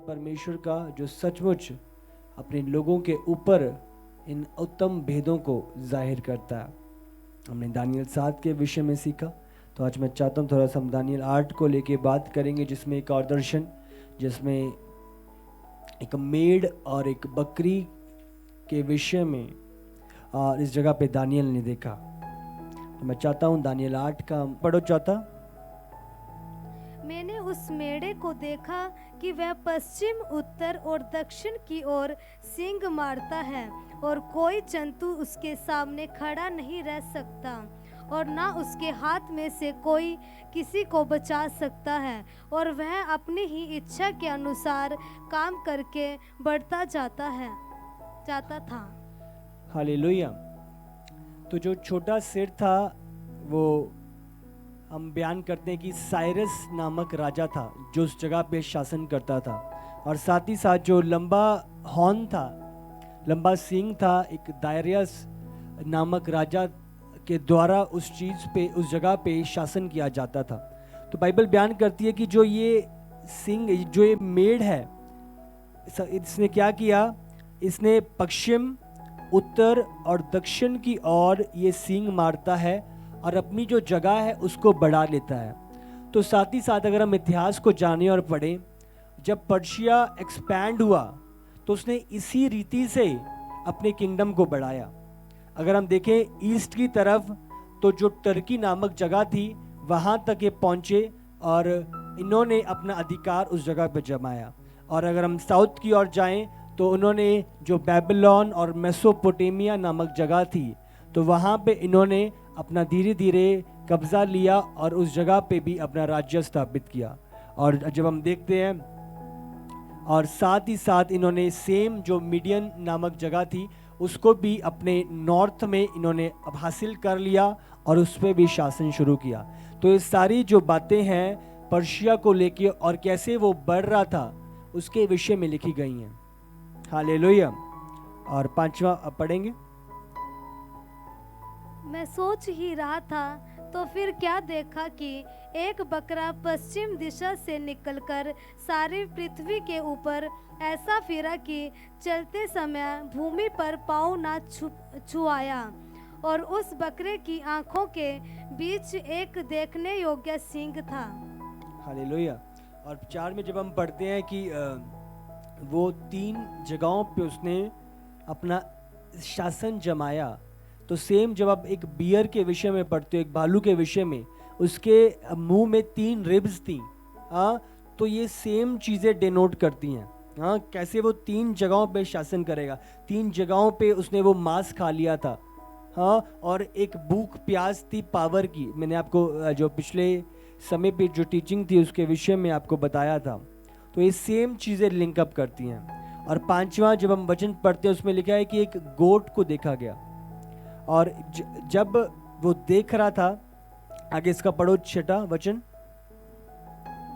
परमेश्वर का जो सचमुच अपने लोगों के ऊपर इन उत्तम भेदों को जाहिर करता है। हमने दानियल 7 के विषय में सीखा, तो आज मैं चाहता हूँ थोड़ा सा हम दानियल 8 को लेके बात करेंगे, जिसमें एक और दर्शन, जिसमें एक मेढ़ और एक बकरी के विषय में इस जगह पे दानियल ने देखा। तो मैं चाहता हूँ दानियल 8 का पढ़ो चौथा। मैंने उस मेढ़े को देखा कि वह पश्चिम, उत्तर और दक्षिण की ओर सींग मारता है, और कोई जंतु उसके सामने खड़ा नहीं रह सकता, और ना उसके हाथ में से कोई किसी को बचा सकता है, और वह अपनी ही इच्छा के अनुसार काम करके बढ़ता जाता था। हालेलुया। तो जो छोटा सिर था वो हम बयान करते हैं कि साइरस नामक राजा था जो उस जगह पे शासन करता था, और साथ ही साथ जो लंबा हॉर्न था, लंबा सींग था, एक दायरियस नामक राजा के द्वारा उस चीज़ पे, उस जगह पे शासन किया जाता था। तो बाइबल बयान करती है कि जो ये सींग, जो ये मेढ़ है, इसने क्या किया, इसने पश्चिम, उत्तर और दक्षिण की ओर ये सींग मारता है और अपनी जो जगह है उसको बढ़ा लेता है। तो साथ ही साथ अगर हम इतिहास को जानें और पढ़ें, जब पर्शिया एक्सपैंड हुआ तो उसने इसी रीति से अपने किंगडम को बढ़ाया। अगर हम देखें ईस्ट की तरफ, तो जो टर्की नामक जगह थी वहाँ तक ये पहुँचे और इन्होंने अपना अधिकार उस जगह पर जमाया। और अगर हम साउथ की ओर जाएं तो उन्होंने जो बेबीलोन और मेसोपोटामिया नामक जगह थी, तो वहाँ पे इन्होंने अपना धीरे धीरे कब्जा लिया और उस जगह पे भी अपना राज्य स्थापित किया। और जब हम देखते हैं, और साथ ही साथ इन्होंने सेम जो मीडियन नामक जगह थी उसको भी अपने नॉर्थ में इन्होंने अब हासिल कर लिया और उस पर भी शासन शुरू किया। तो ये सारी जो बातें हैं पर्शिया को लेके और कैसे वो बढ़ रहा था उसके विषय में लिखी गई हैं। हालेलुया। और 5वां अब पढ़ेंगे। मैं सोच ही रहा था तो फिर क्या देखा कि एक बकरा पश्चिम दिशा से निकलकर सारी पृथ्वी के ऊपर ऐसा फिरा कि चलते समय भूमि पर पाँव ना छुआया, और उस बकरे की आंखों के बीच एक देखने योग्य सींग था। हालेलुया। और 4 में जब हम पढ़ते हैं कि वो 3 जगहों पे उसने अपना शासन जमाया, तो सेम जब आप एक बियर के विषय में पढ़ते हो, एक भालू के विषय में, उसके मुंह में 3 रिब्स थी। तो ये सेम चीज़ें डिनोट करती हैं। कैसे वो 3 जगहों पे शासन करेगा। 3 जगहों पे उसने वो मांस खा लिया था। और एक भूख प्यास थी पावर की। मैंने आपको जो पिछले समय पे जो टीचिंग थी उसके विषय में आपको बताया था। तो ये सेम चीज़ें लिंकअप करती हैं। और 5वां जब हम वचन पढ़ते हैं उसमें लिखा है कि एक गोट को देखा गया, और जब वो देख रहा था, आगे इसका पढ़ो 6वां वचन।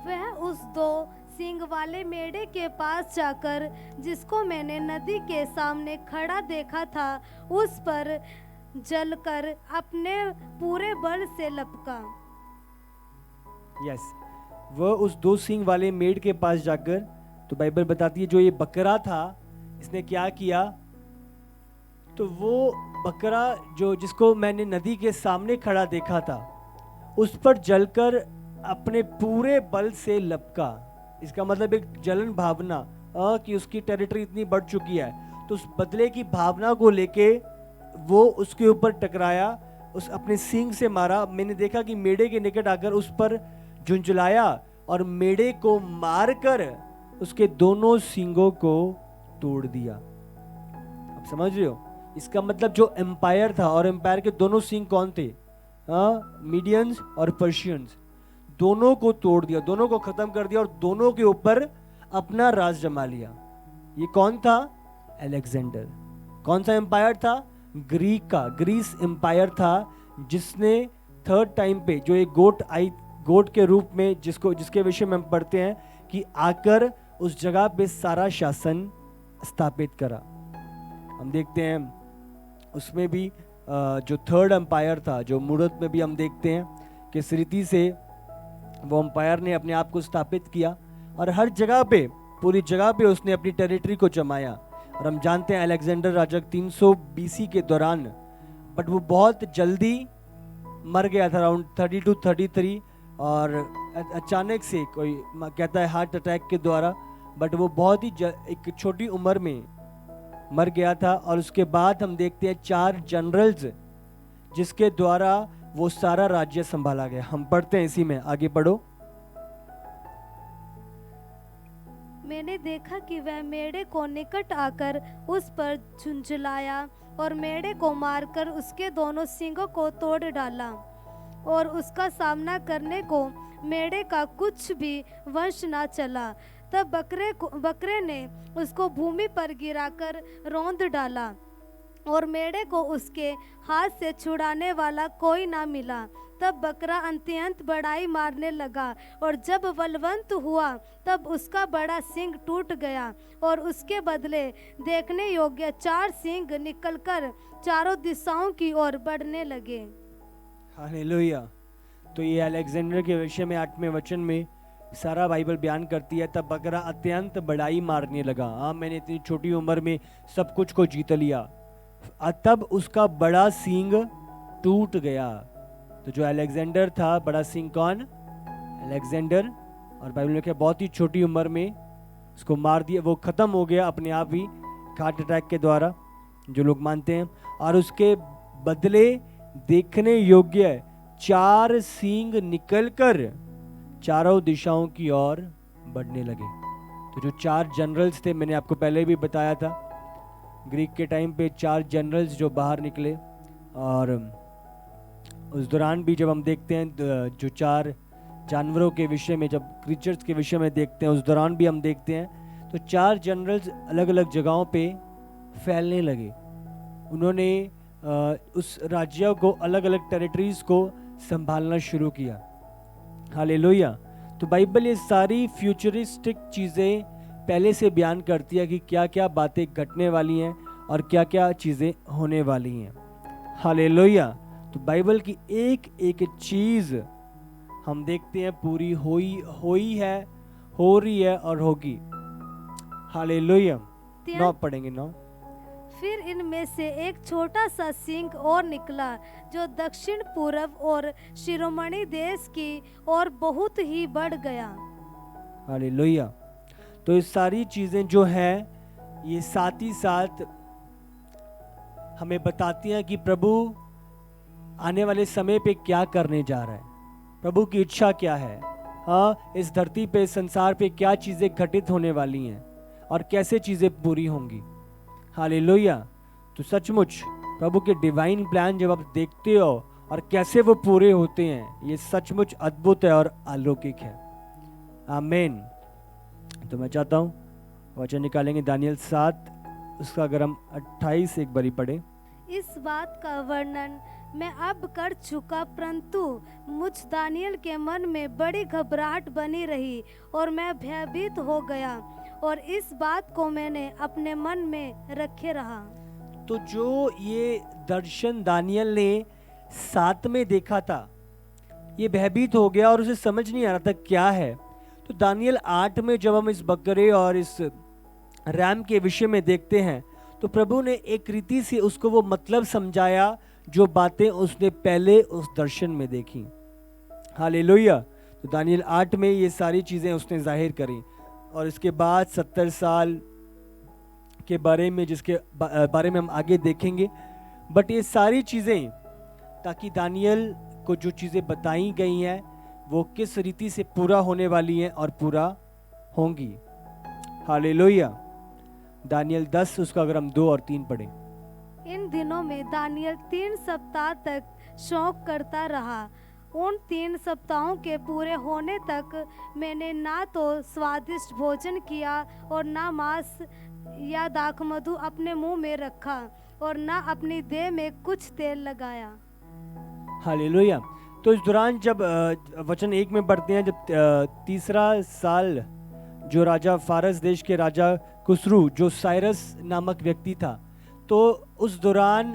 वह उस 2 सींग वाले मेढ़े के पास जाकर, जिसको मैंने नदी के सामने खड़ा देखा था, उस पर जलकर अपने पूरे बल से लपका। यस, वो उस 2 सींग वाले मेढ़ के पास जाकर, तो बाइबल बताती है जो ये बकरा था इसने क्या किया, तो वो बकरा जो जिसको मैंने नदी के सामने खड़ा देखा था उस पर जलकर अपने पूरे बल से लपका। इसका मतलब एक जलन भावना कि उसकी टेरिटरी इतनी बढ़ चुकी है, तो उस बदले की भावना को लेके वो उसके ऊपर टकराया, उस अपने सींग से मारा। मैंने देखा कि मेढ़े के निकट आकर उस पर झुंझलाया और मेढ़े को मारकर उसके दोनों सींगों को तोड़ दिया। आप समझ रहे हो? इसका मतलब जो एम्पायर था, और एम्पायर के दोनों सींग कौन थे? मीडियंस और पर्शियंस, दोनों को तोड़ दिया, दोनों को खत्म कर दिया और दोनों के ऊपर अपना राज जमा लिया। ये कौन था? अलेक्जेंडर। कौन सा एम्पायर था? ग्रीक का, ग्रीस एम्पायर था, जिसने 3rd टाइम पे जो एक गोट के रूप में जिसके विषय में हम पढ़ते हैं कि आकर उस जगह पे सारा शासन स्थापित करा। हम देखते हैं उसमें भी जो 3rd एम्पायर था, जो मूर्त में भी हम देखते हैं किस रीति से वो एम्पायर ने अपने आप को स्थापित किया, और हर जगह पे पूरी जगह पे उसने अपनी टेरिटरी को जमाया। और हम जानते हैं अलेक्जेंडर राजा 300 बीसी के दौरान, बट वो बहुत जल्दी मर गया था, अराउंड 32-33, और अचानक से कोई कहता है हार्ट अटैक के द्वारा, बट वो बहुत ही एक छोटी उम्र में मर गया था। और उसके बाद हम देखते हैं 4 जनरल्स जिसके द्वारा वो सारा राज्य संभाला गया। हम पढ़ते हैं इसी में, आगे पढ़ो। मैंने देखा कि वह मेढ़े को निकट आकर उस पर झुंझलाया और मेढ़े को मारकर उसके दोनों सींगों को तोड़ डाला, और उसका सामना करने को मेढ़े का कुछ भी वंश ना चला। तब बकरे ने उसको भूमि पर गिराकर रौंद डाला, और मेढ़े को उसके हाथ से छुड़ाने वाला कोई ना मिला। तब बकरा अत्यंत बड़ाई मारने लगा, और जब बलवंत हुआ तब उसका बड़ा सींग टूट गया, और उसके बदले देखने योग्य 4 सींग निकलकर चारों दिशाओं की ओर बढ़ने लगे। हालेलुया। तो ये अलेक्जेंडर के विषय में 8वें वचन में सारा बाइबल बयान करती है। तब बकरा अत्यंत बड़ाई मारने लगा। हाँ, मैंने इतनी छोटी उम्र में सब कुछ को जीत लिया। तब उसका बड़ा सींग टूट गया। तो जो अलेक्जेंडर था, बड़ा सींग कौन? अलेक्जेंडर। और बाइबल में क्या, बहुत ही छोटी उम्र में उसको मार दिया, वो खत्म हो गया अपने आप ही हार्ट अटैक के द्वारा, जो लोग मानते हैं। और उसके बदले देखने योग्य 4 सींग निकलकर चारों दिशाओं की ओर बढ़ने लगे। तो जो 4 जनरल्स थे, मैंने आपको पहले भी बताया था, ग्रीक के टाइम पे 4 जनरल्स जो बाहर निकले। और उस दौरान भी जब हम देखते हैं जो 4 जानवरों के विषय में, जब क्रीचर्स के विषय में देखते हैं, उस दौरान भी हम देखते हैं तो 4 जनरल्स अलग अलग जगहों पे फैलने लगे। उन्होंने उस राज्य को, अलग अलग टेरिटरीज को संभालना शुरू किया। हालेलुया। तो बाइबल ये सारी फ्यूचरिस्टिक चीज़ें पहले से बयान करती है कि क्या क्या बातें घटने वाली हैं और क्या क्या चीज़ें होने वाली हैं। हालेलुया। तो बाइबल की एक एक चीज़ हम देखते हैं पूरी हुई है, हो रही है और होगी। हालेलुया। 9 पढ़ेंगे 9। फिर इनमें से एक छोटा सा सींग और निकला, जो दक्षिण पूर्व और शिरोमणि देश की ओर बहुत ही बढ़ गया। हालेलुया। तो ये सारी चीज़ें जो हैं, ये साथ ही साथ हमें बताती हैं कि प्रभु आने वाले समय पे क्या करने जा रहा है, प्रभु की इच्छा क्या है। हाँ, इस धरती पे, संसार पे क्या चीज़ें घटित होने वाली हैं और कैसे चीज़ें पूरी होंगी। हालेलुया। तो सचमुच प्रभु के डिवाइन प्लान जब आप देखते हो और कैसे वो पूरे होते हैं, ये सचमुच अद्भुत है और अलौकिक है। आमीन। तो मैं चाहता हूँ वचन निकालेंगे दानियल 7, उसका अगर हम 28 एक बारी पढ़े। इस बात का वर्णन मैं अब कर चुका, परंतु मुझ दानियल के मन में बड़ी घबराहट बनी रही और मैं भयभीत हो गया, और इस बात को मैंने अपने मन में रखे रहा। तो जो ये दर्शन दानियल ने 7 में देखा था, ये भयभीत हो गया और उसे समझ नहीं आ रहा था क्या है। तो दानियल 8 में जब हम इस बकरे और इस रैम के विषय में देखते हैं, तो प्रभु ने एक रीति से उसको वो मतलब समझाया जो बातें उसने पहले उस दर्शन में देखी। हालेलुया। तो दानियल 8 में ये सारी चीज़ें उसने जाहिर करी। और इसके बाद 70 साल के बारे में, जिसके बारे में हम आगे देखेंगे, बट ये सारी चीज़ें ताकि दानियल को जो चीज़ें बताई गई हैं वो किस रीति से पूरा होने वाली हैं और पूरा होंगी। हालेलुया। दानियल 10, उसका अगर हम 2 और 3 पढ़ें। इन दिनों में दानियल 3 सप्ताह तक शौक करता रहा। उन 3 सप्ताहों के पूरे होने तक मैंने ना तो स्वादिष्ट भोजन किया और ना मांस या दाखमधु अपने मुंह में रखा, और ना अपनी देह में कुछ तेल लगाया। हालेलुया। तो इस दौरान जब वचन 1 में पढ़ते हैं, जब 3रा साल जो राजा फारस देश के राजा खुसरू, जो साइरस नामक व्यक्ति था, तो उस दौरान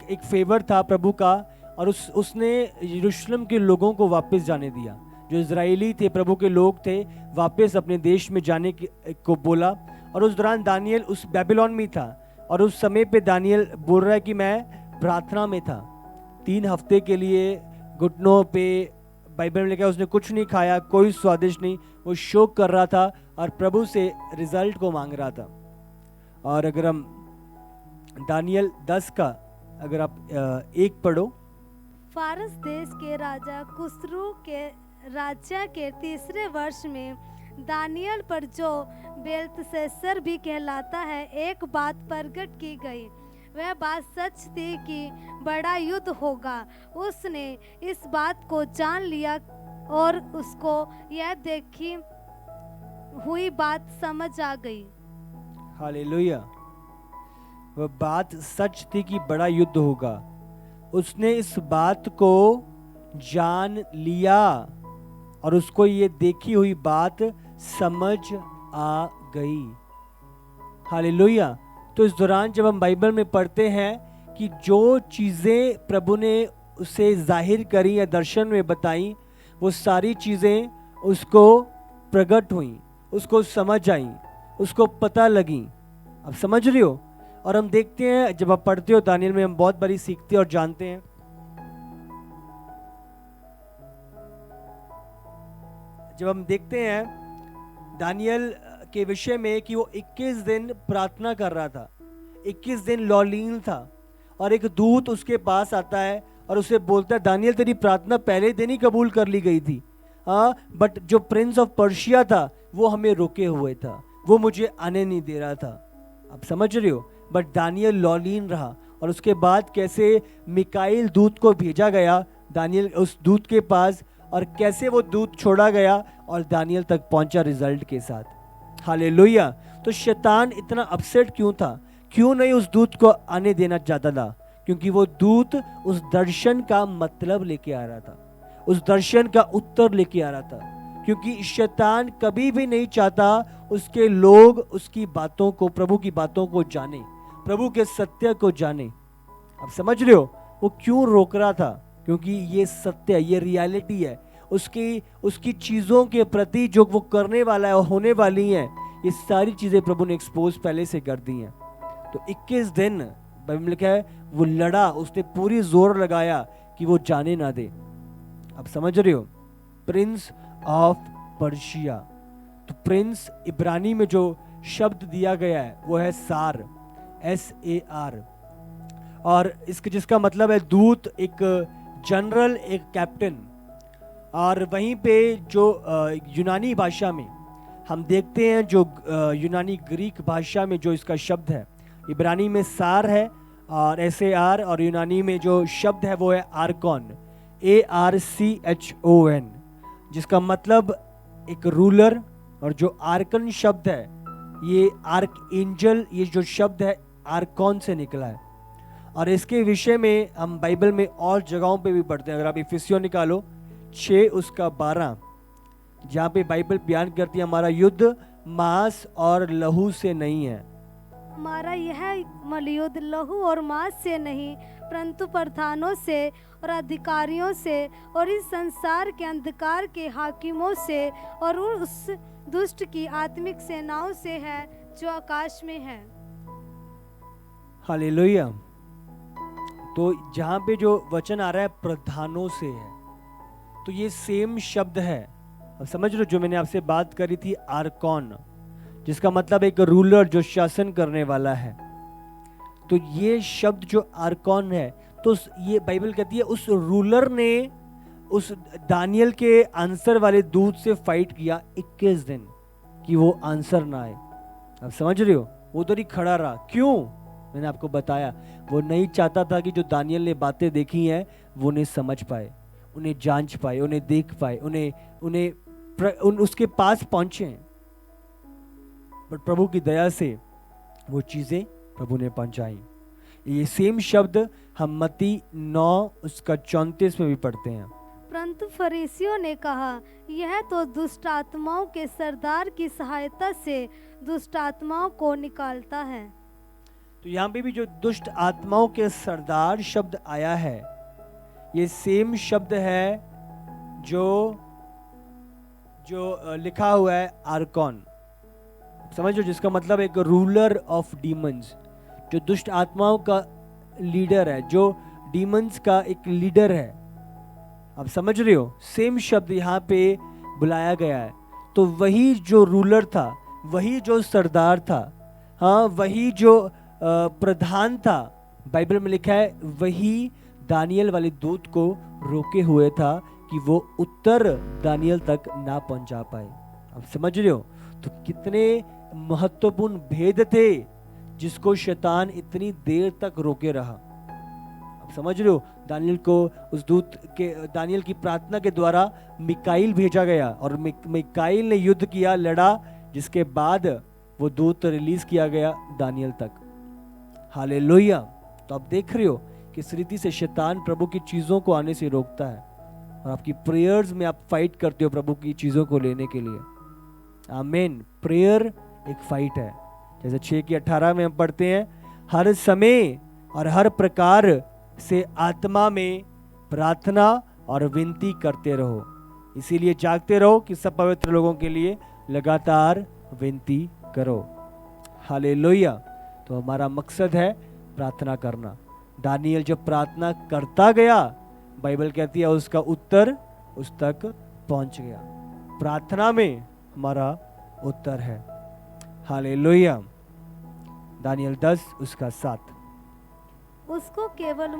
एक फेवर था प्रभु का, और उसने यरूशलेम के लोगों को वापस जाने दिया। जो इजरायली थे, प्रभु के लोग थे, वापस अपने देश में जाने को बोला। और उस दौरान दानियल उस बेबीलोन में था, और उस समय पे दानियल बोल रहा है कि मैं प्रार्थना में था। 3 हफ्ते के लिए घुटनों पे, बाइबल में लिखा है उसने कुछ नहीं खाया, कोई स्वादिष्ट नहीं, वो शोक कर रहा था और प्रभु से रिजल्ट को मांग रहा था। और अगर हम दानियल 10 का अगर आप 1 पढ़ो। फारस देश के राजा कुसरू के राज्य के 3रे वर्ष में दानियल पर, जो बेल्तशस्सर भी कहलाता है, एक बात प्रकट की गई। वह बात सच थी कि बड़ा युद्ध होगा। उसने इस बात को जान लिया और उसको यह देखी हुई बात समझ आ गई। हालेलुया। वह बात सच थी कि बड़ा युद्ध होगा। उसने इस बात को जान लिया और उसको ये देखी हुई बात समझ आ गई। हालेलुया। तो इस दौरान जब हम बाइबल में पढ़ते हैं कि जो चीज़ें प्रभु ने उसे जाहिर करी या दर्शन में बताई, वो सारी चीज़ें उसको प्रकट हुई, उसको समझ आई, उसको पता लगी। अब समझ रही हो? और हम देखते हैं, जब आप पढ़ते हो दानियल में, हम बहुत बारी सीखते और जानते हैं। जब हम देखते हैं दानियल के विषय में कि वो 21 दिन प्रार्थना कर रहा था, 21 दिन लौलीन था, और एक दूत उसके पास आता है और उसे बोलता है, दानियल तेरी प्रार्थना पहले दिन ही कबूल कर ली गई थी, हाँ, बट जो प्रिंस ऑफ पर्शिया था वो हमें रोके हुए था, वो मुझे आने नहीं दे रहा था। आप समझ रहे हो? बट दानियल लौलीन रहा, और उसके बाद कैसे मिकाइल दूत को भेजा गया दानियल उस दूत के पास, और कैसे वो दूत छोड़ा गया और दानियल तक पहुंचा रिजल्ट के साथ। हालेलुया। तो शैतान इतना अपसेट क्यों था? क्यों नहीं उस दूत को आने देना चाहता था? क्योंकि वो दूत उस दर्शन का मतलब लेके आ रहा था, उस दर्शन का उत्तर लेके आ रहा था। क्योंकि शैतान कभी भी नहीं चाहता उसके लोग उसकी बातों को, प्रभु की बातों को जाने, प्रभु के सत्य को जाने। आप समझ रहे हो वो क्यों रोक रहा था? क्योंकि ये सत्य, ये रियलिटी है उसकी चीजों के प्रति जो वो करने वाला है और होने वाली हैं, ये सारी चीजें प्रभु ने एक्सपोज पहले से कर दी हैं। तो 21 दिन बाइबल में लिखा है वो लड़ा, उसने पूरी जोर लगाया कि वो जाने ना दे। आप समझ रहे हो? Prince of Persia. तो प्रिंस इब्रानी में जो शब्द दिया गया है वो है सार, SAR, और इसके जिसका मतलब है दूत, एक जनरल, एक कैप्टन। और वहीं पे जो यूनानी भाषा में हम देखते हैं, जो यूनानी ग्रीक भाषा में जो इसका शब्द है, इब्रानी में सार है और SAR, और यूनानी में जो शब्द है वो है आर्कॉन, ARCHON, जिसका मतलब एक रूलर। और जो आर्कन शब्द है, ये आर्क एंजल, ये जो शब्द है आर्कॉन से निकला है। और इसके विषय में हम बाइबल में और जगहों पे भी पढ़ते हैं। अगर आप इफिसियों निकालो 6 उसका 12, जहाँ पे बाइबल बयान करती है हमारा युद्ध मांस और लहू से नहीं है। हमारा यह युद्ध लहू और मांस से नहीं, परंतु प्रधानों से और अधिकारियों से और इस संसार के अंधकार के हाकिमों से और उस दुष्ट की आत्मिक सेनाओं से है जो आकाश में है। हालेलुया। तो जहाँ पे जो वचन आ रहा है प्रधानों से है, तो ये सेम शब्द है। अब समझ लो, जो मैंने आपसे बात करी थी आर्कॉन, जिसका मतलब एक रूलर जो शासन करने वाला है। तो ये शब्द जो आर्कॉन है, तो ये बाइबल कहती है उस रूलर ने उस दानियल के आंसर वाले दूत से फाइट किया 21 दिन कि वो आंसर ना आए। अब समझ रहे हो? वो तो नहीं खड़ा रहा। क्यों? मैंने आपको बताया, वो नहीं चाहता था कि जो दानियल ने बातें देखी हैं वो उन्हें समझ पाए, उन्हें जांच पाए, उन्हें देख पाए, उसके पास पहुंचे। बट प्रभु की दया से वो चीजें प्रभु ने पहुंचाई। ये सेम शब्द हम मत्ती 9 उसका 34 में भी पढ़ते हैं। परंतु फरीसियों ने कहा, यह तो दुष्ट आत्माओं के सरदार की सहायता से दुष्ट आत्माओं को निकालता है। तो यहाँ पे भी जो दुष्ट आत्माओं के सरदार शब्द आया है, ये सेम शब्द है जो जो लिखा हुआ है आर्कॉन, समझो, जिसका मतलब एक रूलर ऑफ डीमंस, जो दुष्ट आत्माओं का लीडर है, जो डीमंस का एक लीडर है। आप समझ रहे हो, सेम शब्द यहाँ पे बुलाया गया है। तो वही जो रूलर था, वही जो सरदार था, हाँ, वही जो प्रधान था, बाइबल में लिखा है, वही दानियल वाले दूत को रोके हुए था कि वो उत्तर दानियल तक ना पहुंचा पाए। आप समझ रहे हो, तो कितने महत्वपूर्ण भेद थे जिसको शैतान इतनी देर तक रोके रहा। आप समझ रहे हो, दानियल को उस दूत के, दानियल की प्रार्थना के द्वारा मिकाइल भेजा गया और मिकाइल ने युद्ध किया, लड़ा, जिसके बाद वो दूत रिलीज किया गया दानियल तक। हालेलुया। तो आप देख रहे हो कि इस रीति से शैतान प्रभु की चीजों को आने से रोकता है, और आपकी प्रेयर्स में आप फाइट करते हो प्रभु की चीजों को लेने के लिए। आमीन। प्रेयर एक फाइट है, जैसे 6:18 में हम पढ़ते हैं, हर समय और हर प्रकार से आत्मा में प्रार्थना और विनती करते रहो, इसीलिए जागते रहो कि सब पवित्र लोगों के लिए लगातार विनती करो। हालेलुया। तो हमारा मकसद है प्रार्थना करना। दानियल जब प्रार्थना करता गया, बाइबल कहती है उसका उत्तर उस तक पहुंच गया। प्रार्थना में हमारा उत्तर है। हालेलुया। दानियल 10 उसका 7। उसको केवल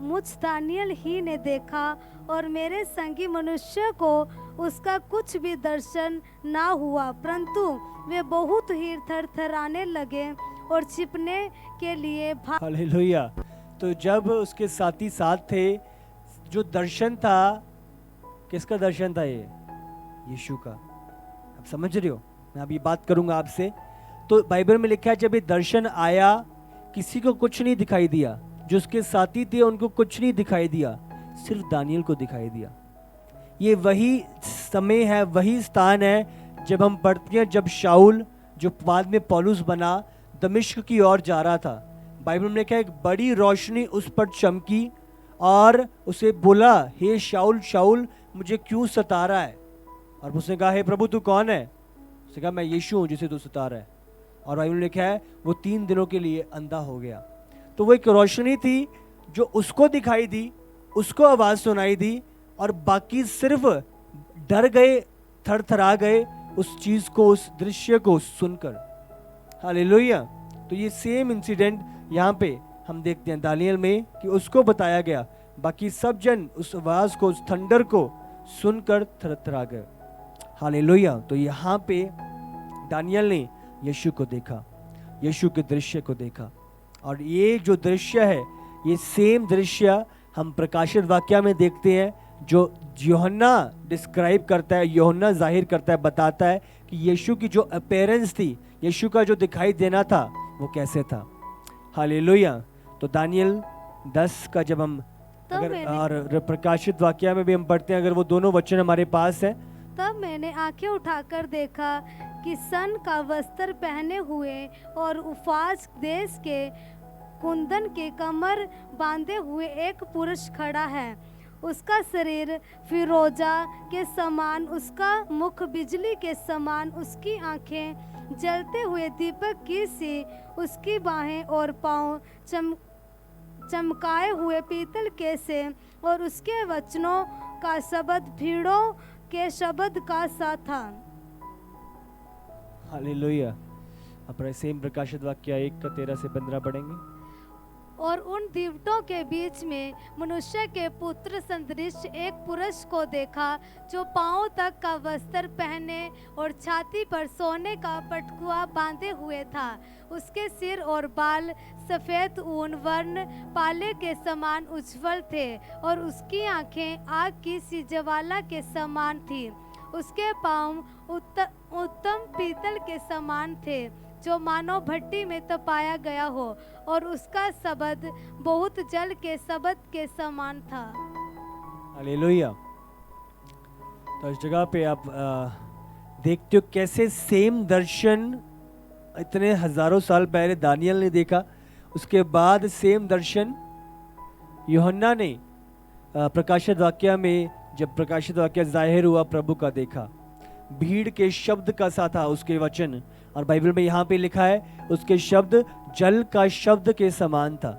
मुझ दानियल ही ने देखा, और मेरे संगी मनुष्य को उसका कुछ भी दर्शन ना हुआ, परंतु वे बहुत ही थरथराने लगे और छिपने के लिए हालेलुया। तो जब उसके साथी साथ थे, जो दर्शन था, किसका दर्शन था? ये यीशु का। आप समझ रहे हो, मैं अभी बात करूंगा आपसे। तो बाइबल में लिखा है जब ये दर्शन आया, किसी को कुछ नहीं दिखाई दिया, जो उसके साथी थे उनको कुछ नहीं दिखाई दिया, सिर्फ दानियल को दिखाई दिया। ये वही समय है, वही स्थान है जब हम पढ़ते हैं, जब शाऊल, जो बाद में पौलुस बना, दमिश्क की ओर जा रहा था। बाइबल में लिखा है एक बड़ी रोशनी उस पर चमकी और उसे बोला, हे शाऊल शाऊल, मुझे क्यों सता रहा है? और उसने कहा, हे प्रभु तू कौन है? उसने कहा, मैं यीशु हूँ जिसे तू सता रहा है। और बाइबल में लिखा है वो 3 दिनों के लिए अंधा हो गया। तो वो एक रोशनी थी जो उसको दिखाई दी, उसको आवाज सुनाई दी, और बाकी सिर्फ डर गए, थरथरा गए उस चीज को, उस दृश्य को सुनकर। हालेलुया। तो ये सेम इंसिडेंट यहाँ पे हम देखते हैं दानियल में, कि उसको बताया गया, बाकी सब जन उस आवाज को, उस थंडर को सुनकर थरथरा गए। हालेलुया। तो यहाँ पे दानियल ने यीशु को देखा, यीशु के दृश्य को देखा। और ये जो दृश्य है, ये सेम दृश्य हम प्रकाशित वाक्य में देखते हैं, जो यूहन्ना डिस्क्राइब करता है, यूहन्ना जाहिर करता है, बताता है कि यीशु की जो अपीयरेंस थी, यीशु का जो दिखाई देना था, वो कैसे था। हालेलुया। तो दानियल 10 का जब हम और प्रकाशित वाक्य में भी हम पढ़ते हैं, अगर वो दोनों वचन हमारे पास है, तब मैंने आंखें उठाकर देखा कि सन का वस्त्र पहने हुए और उफाज देश के कुंदन के कमर बांधे हुए एक पुरुष खड़ा है। उसका शरीर फिरोजा के समान, उसका मुख बिजली के समान, उसकी आंखें जलते हुए दीपक की सी, उसकी बाहें और पांव चमकाए हुए पीतल के से, और उसके वचनों का शब्द भीड़ों के शब्द का सा था। हालेलुया। अपने सेम प्रकाशित वाक्य 1 का 13 से 15 पढ़ेंगे। और उन दीवटों के बीच में मनुष्य के पुत्र सदृश एक पुरुष को देखा, जो पांव तक का वस्त्र पहने और छाती पर सोने का पटकुआ बांधे हुए था। उसके सिर और बाल सफेद ऊन वर्ण पाले के समान उज्जवल थे, और उसकी आंखें आग की सी ज्वाला के समान थी। उसके पांव उत्तम पीतल के समान थे, जो मानो भट्टी में तपाया गया हो, और उसका शब्द बहुत जल के शब्द के समान था। हालेलुया। तो इस जगह पे आप देखते हो कैसे सेम दर्शन इतने हजारों साल पहले दानियल ने देखा, उसके बाद सेम दर्शन यूहन्ना ने प्रकाशित वाक्य में जब प्रकाशित वाक्य जाहिर हुआ प्रभु का देखा, भीड़ के शब्द का सा था उसके वचन, और बाइबल में यहाँ पे लिखा है उसके शब्द जल का शब्द के समान था,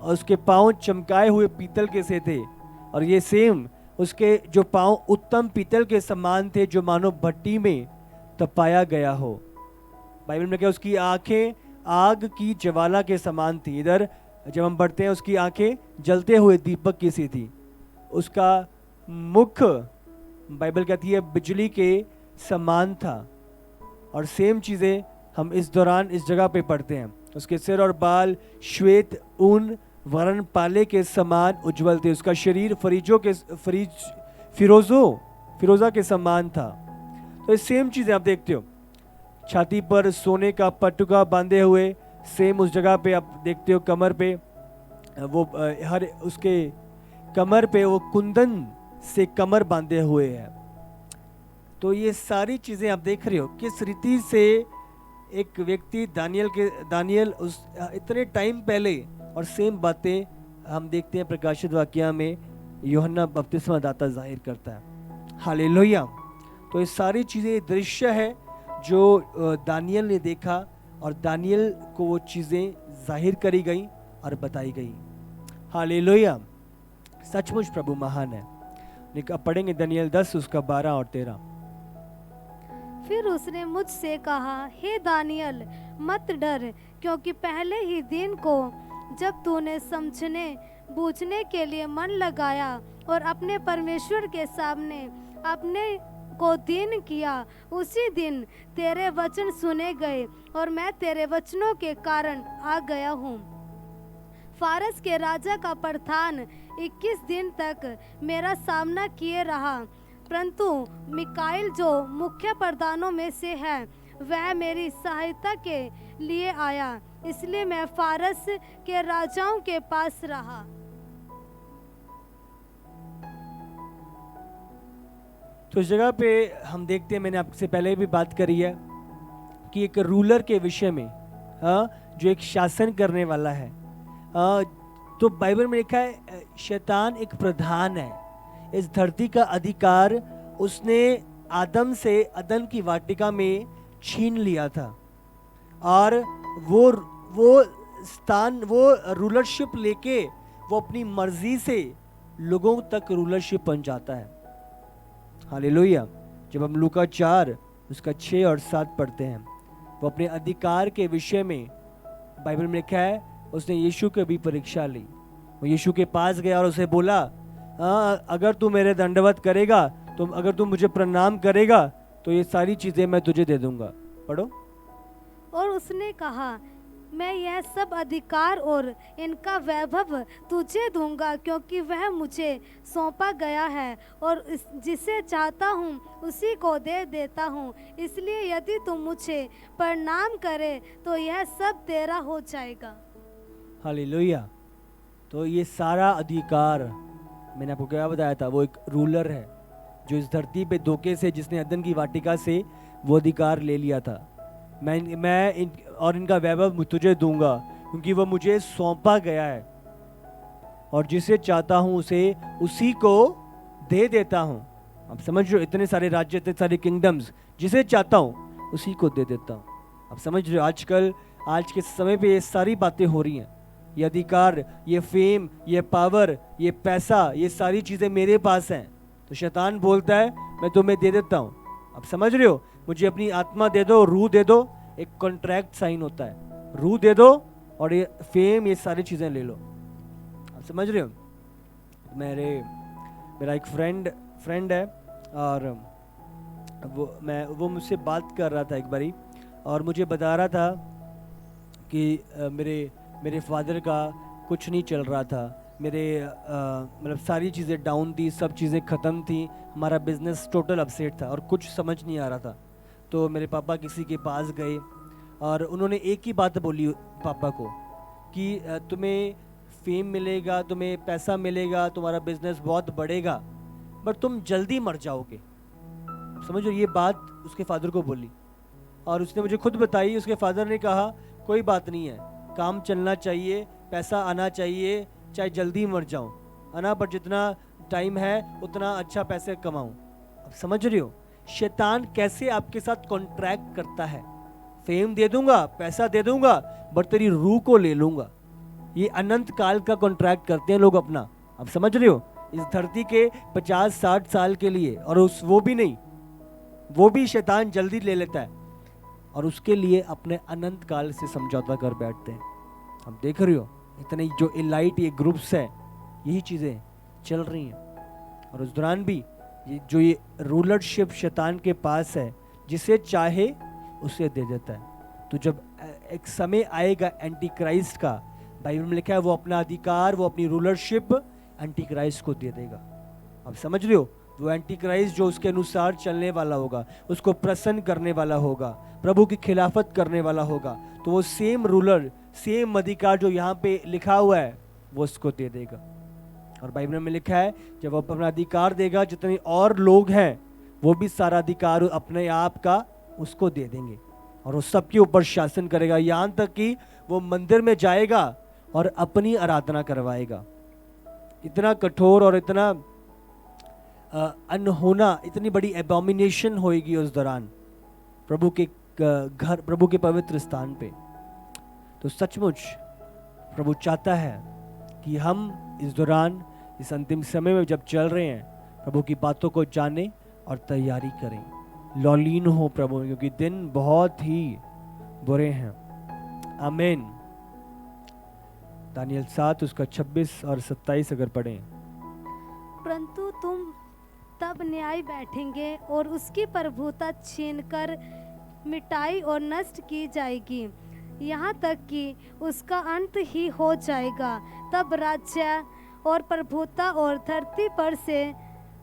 और उसके पांव चमकाए हुए पीतल के से थे, और ये सेम उसके जो पांव उत्तम पीतल के समान थे, जो मानो भट्टी में तपाया गया हो। बाइबल में क्या, उसकी आंखें आग की ज्वाला के समान थी। इधर जब हम पढ़ते हैं उसकी आंखें जलते हुए दीपक की सी थी, उसका मुख बाइबल कहती है बिजली के समान था। और सेम चीज़ें हम इस दौरान इस जगह पे पढ़ते हैं, उसके सिर और बाल श्वेत ऊन वर्ण पाले के समान उज्जवल थे, उसका शरीर फिरोजा के समान था। तो ये सेम चीज़ें आप देखते हो, छाती पर सोने का पटुका बांधे हुए, सेम उस जगह पे आप देखते हो कमर पे वो हर उसके कमर पे वो कुंदन से कमर बांधे हुए है। तो ये सारी चीज़ें आप देख रहे हो किस रीति से एक व्यक्ति दानियल उस इतने टाइम पहले, और सेम बातें हम देखते हैं प्रकाशित वाक्य में यूहन्ना बपतिस्मा दाता जाहिर करता है। हालेलुया। तो ये सारी चीज़ें दृश्य है जो दानियल ने देखा, और दानियल को वो चीज़ें जाहिर करी गई और बताई गई। हालेलुया। सचमुच प्रभु महान है। अब पढ़ेंगे दानियल 10 उसका 12 और 13। फिर उसने मुझसे कहा, हे दानियल मत डर, क्योंकि पहले ही दिन को जब तूने समझने बूझने के लिए मन लगाया और अपने परमेश्वर के सामने अपने को दीन किया, उसी दिन तेरे वचन सुने गए और मैं तेरे वचनों के कारण आ गया हूँ। फारस के राजा का प्रधान 21 दिन तक मेरा सामना किए रहा, परंतु मिकाइल जो मुख्य प्रधानों में से है वह मेरी सहायता के लिए आया, इसलिए मैं फारस के राजाओं के पास रहा। तो इस जगह पे हम देखते हैं, मैंने आपसे पहले भी बात करी है कि एक रूलर के विषय में, जो एक शासन करने वाला है। तो बाइबल में लिखा है शैतान एक प्रधान है। इस धरती का अधिकार उसने आदम से अदन की वाटिका में छीन लिया था, और वो स्थान, वो रूलरशिप लेके वो अपनी मर्जी से लोगों तक रूलरशिप बन जाता है। हालेलुया। जब हम लूका 4 उसका 6 और 7 पढ़ते हैं, वो अपने अधिकार के विषय में बाइबल में लिखा है उसने यीशु की भी परीक्षा ली। वो यीशु के पास गया और उसे बोला, अगर तू मेरे दंडवत करेगा, तो अगर तू मुझे प्रणाम करेगा, तो ये सारी चीज़ें मैं तुझे दे दूंगा। पढ़ो। और उसने कहा, मैं यह सब अधिकार और इनका वैभव तुझे दूंगा, क्योंकि वह मुझे सौंपा गया है, और जिसे चाहता हूँ उसी को दे देता हूँ। इसलिए यदि तुम मुझे प्रणाम करे तो यह सब तेरा हो जाएगा। हालेलुया। तो ये सारा अधिकार मैंने आपको क्या बताया था, वो एक रूलर है जो इस धरती पे धोखे से, जिसने अदन की वाटिका से वो अधिकार ले लिया था। और इनका वैभव तुझे दूंगा, क्योंकि वो मुझे सौंपा गया है, और जिसे चाहता हूँ उसे उसी को दे देता हूँ। आप समझ रहे हो, इतने सारे राज्य, इतने सारे किंगडम्स, जिसे चाहता हूँ उसी को दे देता हूँ। आप समझ रहे हो, आजकल आज के समय पे ये सारी बातें हो रही हैं। ये अधिकार, ये फेम, ये पावर, ये पैसा, ये सारी चीज़ें मेरे पास हैं। तो शैतान बोलता है मैं तुम्हें दे देता हूँ। आप समझ रहे हो, मुझे अपनी आत्मा दे दो, रूह दे दो। एक कॉन्ट्रैक्ट साइन होता है, रूह दे दो और ये फेम, ये सारी चीज़ें ले लो। आप समझ रहे हो। मेरा एक फ्रेंड है, और वो मुझसे बात कर रहा था एक बारी, और मुझे बता रहा था कि मेरे फादर का कुछ नहीं चल रहा था। मतलब सारी चीज़ें डाउन थी, सब चीज़ें ख़त्म थी, हमारा बिजनेस टोटल अपसेट था और कुछ समझ नहीं आ रहा था। तो मेरे पापा किसी के पास गए और उन्होंने एक ही बात बोली पापा को कि तुम्हें फेम मिलेगा, तुम्हें पैसा मिलेगा, तुम्हारा बिजनेस बहुत बढ़ेगा, बट तुम जल्दी मर जाओगे। समझो, ये बात उसके फादर को बोली, और उसने मुझे खुद बताई। उसके फादर ने कहा कोई बात नहीं है, काम चलना चाहिए, पैसा आना चाहिए, चाहे जल्दी मर जाऊं। है ना, पर जितना टाइम है उतना अच्छा पैसे कमाऊं। अब समझ रहे हो शैतान कैसे आपके साथ कॉन्ट्रैक्ट करता है। फेम दे दूंगा, पैसा दे दूंगा, बट तेरी रूह को ले लूंगा। ये अनंत काल का कॉन्ट्रैक्ट करते हैं लोग अपना। अब समझ रहे हो, इस धरती के 50-60 साल के लिए, और वो भी नहीं, वो भी शैतान जल्दी ले लेता है और उसके लिए अपने अनंत काल से समझौता कर बैठते हैं। हम देख रहे हो इतने जो इलाइट ये ग्रुप्स है, यही चीजें चल रही हैं। और उस दौरान भी ये रूलरशिप शैतान के पास है, जिसे चाहे उसे दे देता है। तो जब एक समय आएगा एंटी क्राइस्ट का, बाइबल में लिखा है वो अपना अधिकार, वो अपनी रूलरशिप एंटी क्राइस्ट को दे देगा। अब समझ रहे हो, वो एंटी क्राइस्ट जो उसके अनुसार चलने वाला होगा, उसको प्रसन्न करने वाला होगा, प्रभु की खिलाफत करने वाला होगा, तो वो सेम रूलर, सेम अधिकार जो यहाँ पे लिखा हुआ है वो उसको दे देगा। और बाइबल में लिखा है जब वो अपना अधिकार देगा, जितने और लोग हैं वो भी सारा अधिकार अपने आप का उसको दे देंगे और वो सबके ऊपर शासन करेगा। यहाँ तक कि वो मंदिर में जाएगा और अपनी आराधना करवाएगा। इतना कठोर और इतना अनहोना, इतनी बड़ी एबोमिनेशन होएगी उस दौरान प्रभु के घर, प्रभु के पवित्र स्थान पे। तो सचमुच प्रभु चाहता है कि हम इस दौरान, इस अंतिम समय में जब चल रहे हैं, प्रभु की बातों को जाने और तैयारी करें, लौलीन हो प्रभु, क्योंकि दिन बहुत ही बुरे हैं। आमीन। दानियल 7 उसका 26 और 27 अगर पढ़ें। परंतु तुम तब न्याय बैठेंगे और उसकी प्रभुता छीनकर मिटाई और नष्ट की जाएगी, यहाँ तक कि उसका अंत ही हो जाएगा। तब राज्य और प्रभुता और धरती पर से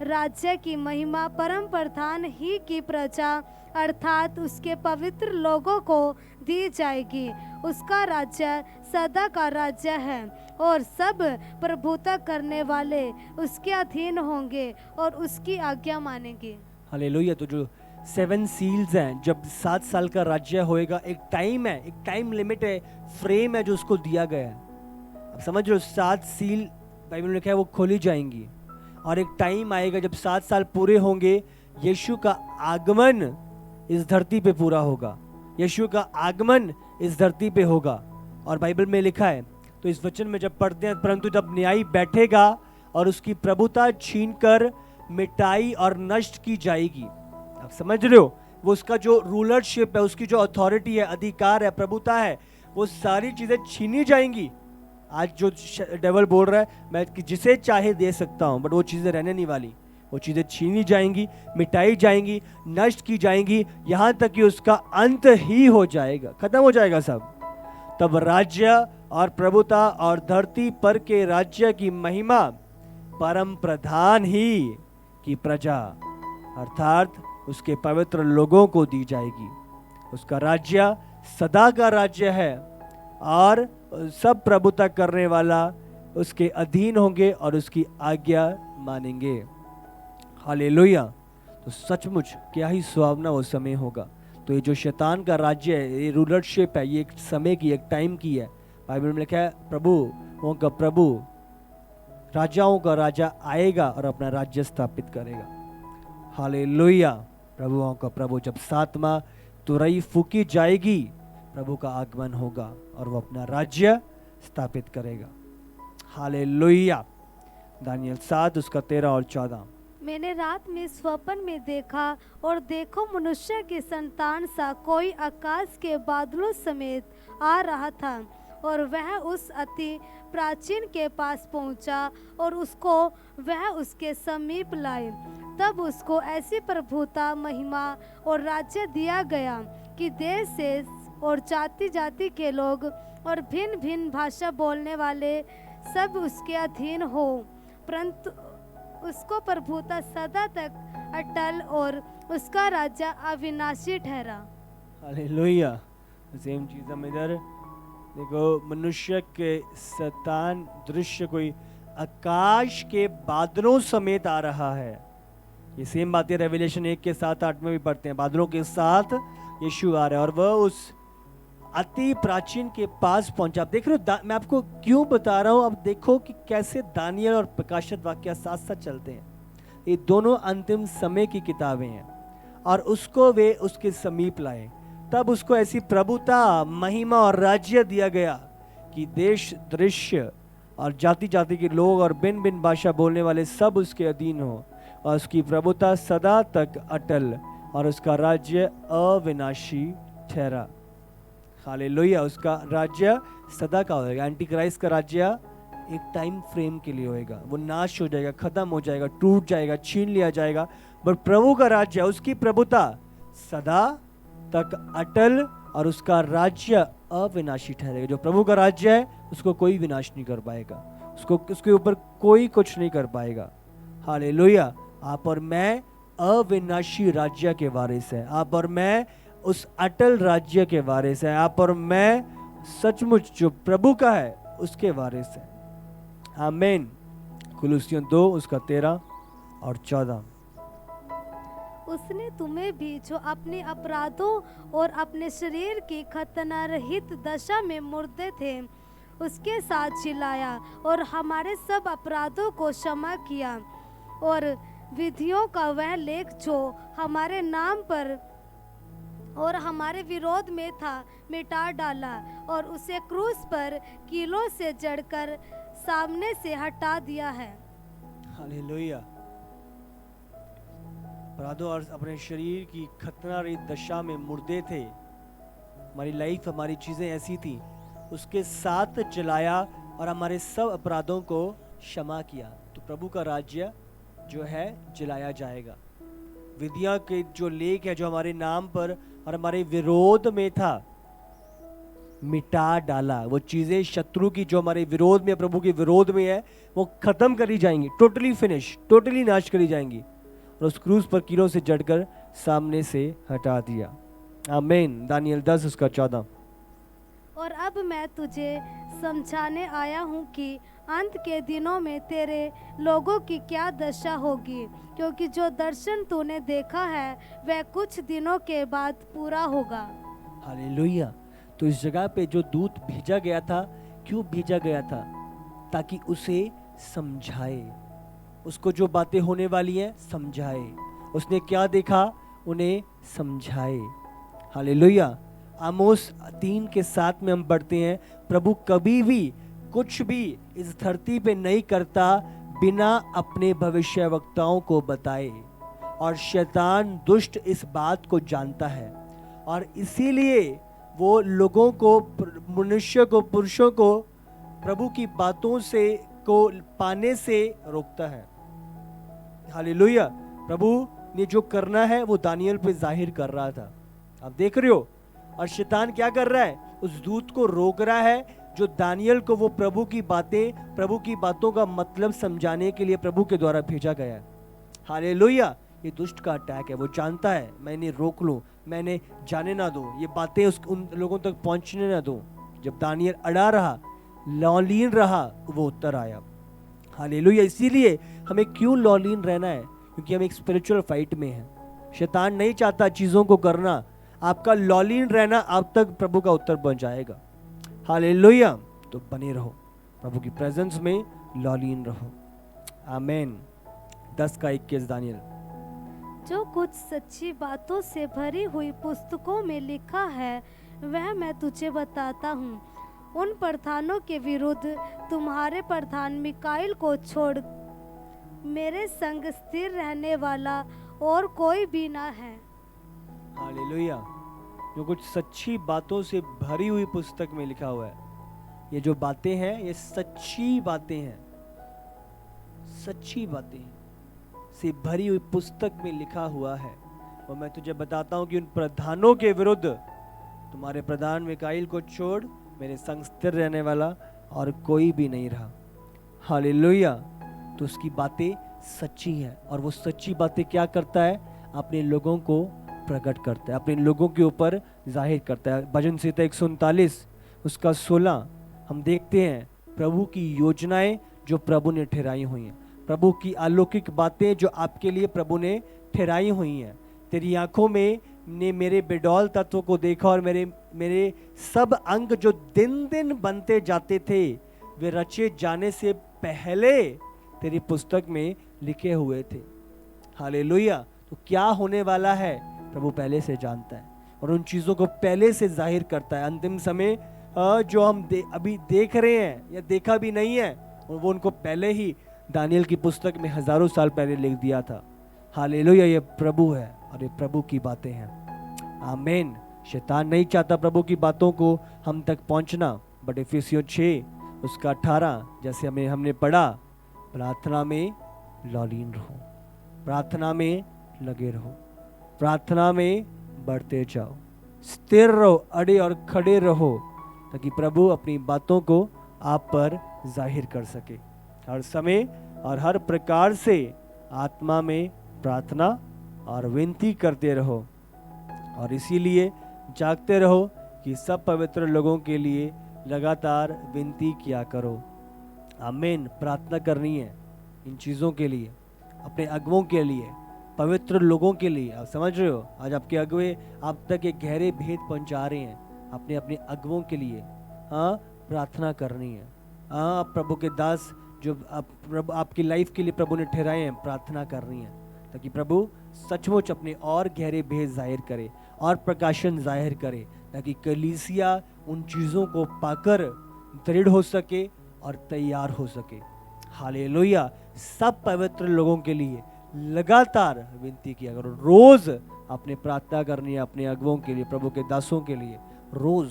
राज्य की महिमा परम प्रधान ही की प्रजा अर्थात उसके पवित्र लोगों को दी जाएगी। उसका राज्य सदा का राज्य है और सब प्रभुता करने वाले उसके अधीन होंगे और उसकी आज्ञा मानेंगे। हालेलुया। तो जो 7 सील्स हैं, जब 7 साल का राज्य होएगा, एक टाइम है, एक टाइम लिमिट है, फ्रेम है जो उसको दिया गया है। अब समझ लो 7 सील बाइबल में लिखा है वो खोली जाएंगी और एक टाइम आएगा जब 7 साल पूरे होंगे, यीशु का आगमन इस धरती पे पूरा होगा। यीशु का आगमन इस धरती पे होगा। और बाइबल में लिखा है, तो इस वचन में जब पढ़ते हैं, परंतु जब न्यायी बैठेगा और उसकी प्रभुता छीनकर मिटाई और नष्ट की जाएगी। आप समझ रहे हो, वो उसका जो रूलरशिप है, उसकी जो अथॉरिटी है, अधिकार है, प्रभुता है, वो सारी चीजें छीनी जाएंगी। आज जो डेवल बोल रहा है मैं कि जिसे चाहे दे सकता हूं, बट वो चीजें रहने नहीं वाली। वो चीजें छीनी जाएंगी, मिटाई जाएंगी, नष्ट की जाएंगी, यहां तक कि उसका अंत ही हो जाएगा, खत्म हो जाएगा सब। तब राज्य और प्रभुता और धरती पर के राज्य की महिमा परम प्रधान ही की प्रजा अर्थात उसके पवित्र लोगों को दी जाएगी। उसका राज्य सदा का राज्य है और सब प्रभुता करने वाला उसके अधीन होंगे और उसकी आज्ञा मानेंगे। हालेलुया। तो सचमुच क्या ही सुहावना वो समय होगा। तो ये जो शैतान का राज्य है, ये रूलरशिप है, ये एक समय की, एक टाइम की है। बाइबल में लिखा है प्रभुओं का प्रभु, राजाओं का राजा आएगा और अपना राज्य स्थापित करेगा। हालेलुया। प्रभुओं का प्रभु, जब 7वां तुरई फूकी जाएगी, प्रभु का आगमन होगा और वो अपना राज्य स्थापित करेगा। हालेलुया। दानियल 7 उसका 13 और 14। मैंने रात में स्वप्न में देखा और देखो मनुष्य की संतान सा कोई आकाश के बादलों समेत आ रहा था और वह उस अति प्राचीन के पास पहुंचा और उसको वह उसके समीप लाए। तब उसको ऐसी प्रभुता, महिमा और राज्य दिया गया कि देश से और जाति जाति के लोग और भिन्न भिन्न भाषा बोलने वाले सब उसके अधीन हो। परंतु उसको प्रभुता सदा तक अटल और उसका राज्य अविनाशी ठहरा। हालेलुया। सेम चीज हम इधर देखो, मनुष्य के शैतान दृश्य कोई आकाश के बादलों समेत आ रहा है। ये सेम बातें रेवलेशन 1 के 7-8 में भी पढ़ते हैं। बादलों के साथ यीशु आ रहा है और वह उस अति प्राचीन के पास पहुंचा। आप देख रहे हो, मैं आपको क्यों बता रहा हूं, अब देखो कि कैसे दानियल और प्रकाशित वाक्य साथ साथ चलते हैं। ये दोनों अंतिम समय की किताबें हैं और उसको वे उसके समीप लाए। तब उसको ऐसी प्रभुता, महिमा और राज्य दिया गया कि देश, दृश्य और जाति जाति के लोग और भिन्न भिन्न भाषा बोलने वाले सब उसके अधीन हो। और उसकी प्रभुता सदा तक अटल और उसका राज्य अविनाशी ठहरा। हालेलुया। उसका राज्य सदा का होगा। एंटी क्राइस्ट का राज्य एक टाइम फ्रेम के लिए होएगा, वो नाश हो जाएगा, खत्म हो जाएगा, टूट जाएगा, छीन लिया जाएगा। पर प्रभु का राज्य, उसकी प्रभुता सदा तक अटल और उसका राज्य अविनाशी ठहरेगा। जो प्रभु का राज्य है उसको कोई विनाश नहीं कर पाएगा, उसके ऊपर कोई कुछ नहीं कर पाएगा। हालेलुया। आप और मैं अविनाशी राज्य के वारिस हैं। आप और मैं उस अटल राज्य के वारिस हैं। आप और मैं सचमुच जो प्रभु का है उसके वारिस हैं। आमीन। कुलुसियों 2 उसका 13 और 14। उसने तुम्हें भी जो अपने अपराधों और अपने शरीर की खतना रहित दशा में मुर्दे थे उसके साथ जिलाया और हमारे सब अपराधों को क्षमा किया और विधियों का वह लेख जो हमारे नाम पर और हमारे विरोध में था मिटा डाला और उसे क्रूस पर कीलों से जड़कर सामने से हटा दिया है। हालेलुया। अपराधों और अपने शरीर की खतना रहित दशा में मुर्दे थे। हमारी लाइफ, हमारी चीजें ऐसी थी, उसके साथ जलाया और हमारे सब अपराधों को क्षमा किया। तो प्रभु का राज्य जो है जलाया जाएगा। विधियां के जो लेख है जो हमारे नाम पर और हमारे विरोध में था मिटा डाला। वो चीजें शत्रु की जो हमारे विरोध में, प्रभु के विरोध में है, वो खत्म करी जाएंगी, टोटली फिनिश, टोटली नाश करी जाएंगी और उस क्रूस पर कीलों से जड़कर सामने से हटा दिया। आमीन। दानियल 10 उसका 14। और अब मैं तुझे समझाने आया हूँ कि अंत के दिनों में तेरे लोगों की क्या दशा होगी, क्योंकि जो दर्शन तूने देखा है वह कुछ दिनों के बाद पूरा होगा। हालेलुया। तो इस जगह पे जो दूत भेजा गया था, क्यों भेजा गया था? ताकि उसे समझाए, उसको जो बातें होने वाली हैं समझाए। उसने क्या देखा उन्हें समझाए। हालेलुया। आमोस 3 के 7 में हम पढ़ते हैं, प्रभु कभी भी कुछ भी इस धरती पे नहीं करता बिना अपने भविष्यवक्ताओं को बताए, और शैतान दुष्ट इस बात को जानता है और इसीलिए वो लोगों को, मनुष्य को, पुरुषों को प्रभु की बातों से को पाने से रोकता है। हालेलुया। प्रभु ने जो करना है वो दानियल पे जाहिर कर रहा था, आप देख रहे हो। और शैतान क्या कर रहा है? उस दूत को रोक रहा है जो दानियल को वो प्रभु की बातें, प्रभु की बातों का मतलब समझाने के लिए प्रभु के द्वारा भेजा गया है। हालेलुया। ये दुष्ट का अटैक है। वो जानता है मैंने रोक लूं, मैंने जाने ना दूं, ये बातें उन लोगों तक पहुंचने ना दूं। जब दानियल अड़ा रहा, लौलीन रहा, वो उत्तर आया। हालेलुया। इसीलिए हमें क्यों लौलीन रहना है? क्योंकि हम एक स्पिरिचुअल फाइट में हैं। शैतान नहीं चाहता चीजों को करना। आपका लौलीन रहना आप तक प्रभु का उत्तर पहुंचाएगा। हालेलुया। तो बने रहो प्रभु की प्रेजेंस में, लौलीन रहो। आमीन। 10 का 21 दानियल। जो कुछ सच्ची बातों से भरी हुई पुस्तकों में लिखा है वह मैं तुझे बताता हूँ। उन प्रधानों के विरुद्ध तुम्हारे प्रधान मिकाइल को छोड़ मेरे संग स्थिर रहने वाला और कोई भी ना है। हालेलुया। जो कुछ सच्ची बातों से भरी हुई पुस्तक में लिखा हुआ है, ये जो बातें हैं ये सच्ची बातें हैं, सच्ची बातें से भरी हुई पुस्तक में लिखा हुआ है। और मैं तुझे बताता हूं कि उन प्रधानों के विरुद्ध तुम्हारे प्रधान मिकाइल को छोड़ मेरे संग स्थिर रहने वाला और कोई भी नहीं रहा। हालेलुया। तो उसकी बातें सच्ची हैं और वो सच्ची बातें क्या करता है? अपने लोगों को प्रकट करता है, अपने लोगों के ऊपर जाहिर करता है। भजन संहिता 139 उसका 16 हम देखते हैं प्रभु की योजनाएं जो प्रभु ने ठहराई हुई हैं, प्रभु की अलौकिक बातें जो आपके लिए प्रभु ने ठहराई हुई हैं। तेरी आंखों में ने मेरे बेडौल तत्व को देखा और मेरे सब अंग जो दिन दिन बनते जाते थे वे रचे जाने से पहले तेरी पुस्तक में लिखे हुए थे। हालेलुया। तो क्या होने वाला है प्रभु पहले से जानता है और उन चीज़ों को पहले से जाहिर करता है। अंतिम समय जो हम अभी देख रहे हैं या देखा भी नहीं है, और वो उनको पहले ही दानियल की पुस्तक में हजारों साल पहले लिख दिया था। हालेलुया। ये प्रभु है और ये प्रभु की बातें हैं। आमीन। शैतान नहीं चाहता प्रभु की बातों को हम तक पहुंचना, बट इफिसियों 6 उसका 18 जैसे हमने पढ़ा, प्रार्थना में लौलीन रहो, प्रार्थना में लगे रहो, प्रार्थना में बढ़ते जाओ, स्थिर रहो, अड़े और खड़े रहो, ताकि प्रभु अपनी बातों को आप पर जाहिर कर सके। हर समय और हर प्रकार से आत्मा में प्रार्थना और विनती करते रहो, और इसीलिए जागते रहो कि सब पवित्र लोगों के लिए लगातार विनती किया करो। आमीन। प्रार्थना करनी है इन चीज़ों के लिए, अपने अगुओं के लिए, पवित्र लोगों के लिए। आप समझ रहे हो, आज आपके अगुए आप तक एक गहरे भेद पहुंचा रहे हैं, अपने अपने अगुओं के लिए हाँ प्रार्थना करनी है। हाँ, प्रभु के दास जो प्रभु आपकी लाइफ के लिए प्रभु ने ठहराए हैं, प्रार्थना करनी है, ताकि प्रभु सचमुच अपने और गहरे भेद जाहिर करे और प्रकाशन जाहिर करे, ताकि कलीसिया उन चीज़ों को पाकर दृढ़ हो सके और तैयार हो सके। हालेलुया। सब पवित्र लोगों के लिए लगातार विनती किया करो। रोज अपने प्रार्थना करनी है अपने अगुओं के लिए, प्रभु के दासों के लिए। रोज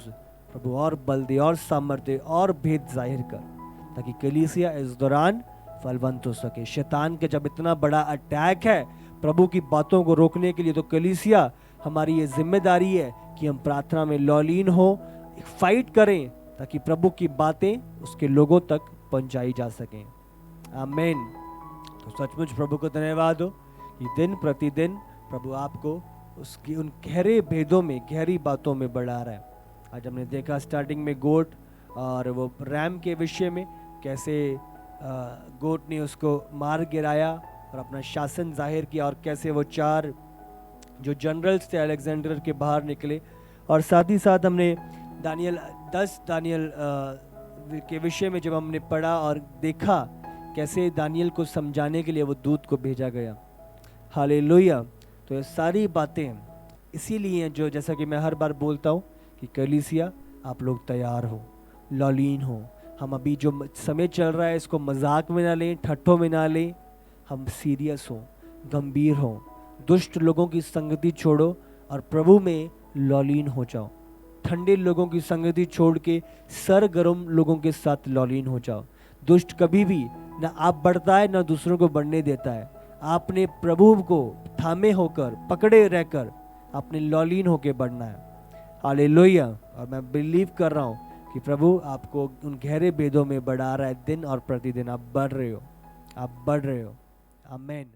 प्रभु और बल दे और सामर्थ्य और भेद जाहिर कर, ताकि कलीसिया इस दौरान फलवंत हो सके। शैतान के जब इतना बड़ा अटैक है प्रभु की बातों को रोकने के लिए, तो कलीसिया हमारी ये जिम्मेदारी है कि हम प्रार्थना में लौलीन हो, फाइट करें, ताकि प्रभु की बातें उसके लोगों तक पहुंचाई जा सकें। आमीन। तो सचमुच प्रभु को धन्यवाद हो कि दिन प्रतिदिन प्रभु आपको उसकी उन गहरे भेदों में, गहरी बातों में बढ़ा रहा है। आज हमने देखा स्टार्टिंग में गोट और वो रैम के विषय में, कैसे गोट ने उसको मार गिराया और अपना शासन जाहिर किया, और कैसे वो 4 जो जनरल्स थे अलेक्जेंडर के बाहर निकले। और साथ ही साथ हमने दानियल के विषय में जब हमने पढ़ा और देखा कैसे दानियल को समझाने के लिए वो दूत को भेजा गया। हालेलुया। तो ये सारी बातें इसीलिए जो, जैसा कि मैं हर बार बोलता हूँ कि कलीसिया आप लोग तैयार हो, लौलीन हो। हम अभी जो समय चल रहा है इसको मजाक में ना लें, ठट्ठों में ना लें, हम सीरियस हो, गंभीर हो। दुष्ट लोगों की संगति छोड़ो और प्रभु में लौलीन हो जाओ। ठंडे लोगों की संगति छोड़ के सरगर्म लोगों के साथ लौलीन हो जाओ। दुष्ट कभी भी ना आप बढ़ता है ना दूसरों को बढ़ने देता है। आपने प्रभु को थामे होकर, पकड़े रहकर आपने लौलीन होकर बढ़ना है। हालेलुया। और मैं बिलीव कर रहा हूँ कि प्रभु आपको उन गहरे भेदों में बढ़ा रहा है। दिन और प्रतिदिन आप बढ़ रहे हो, आप बढ़ रहे हो। आमीन।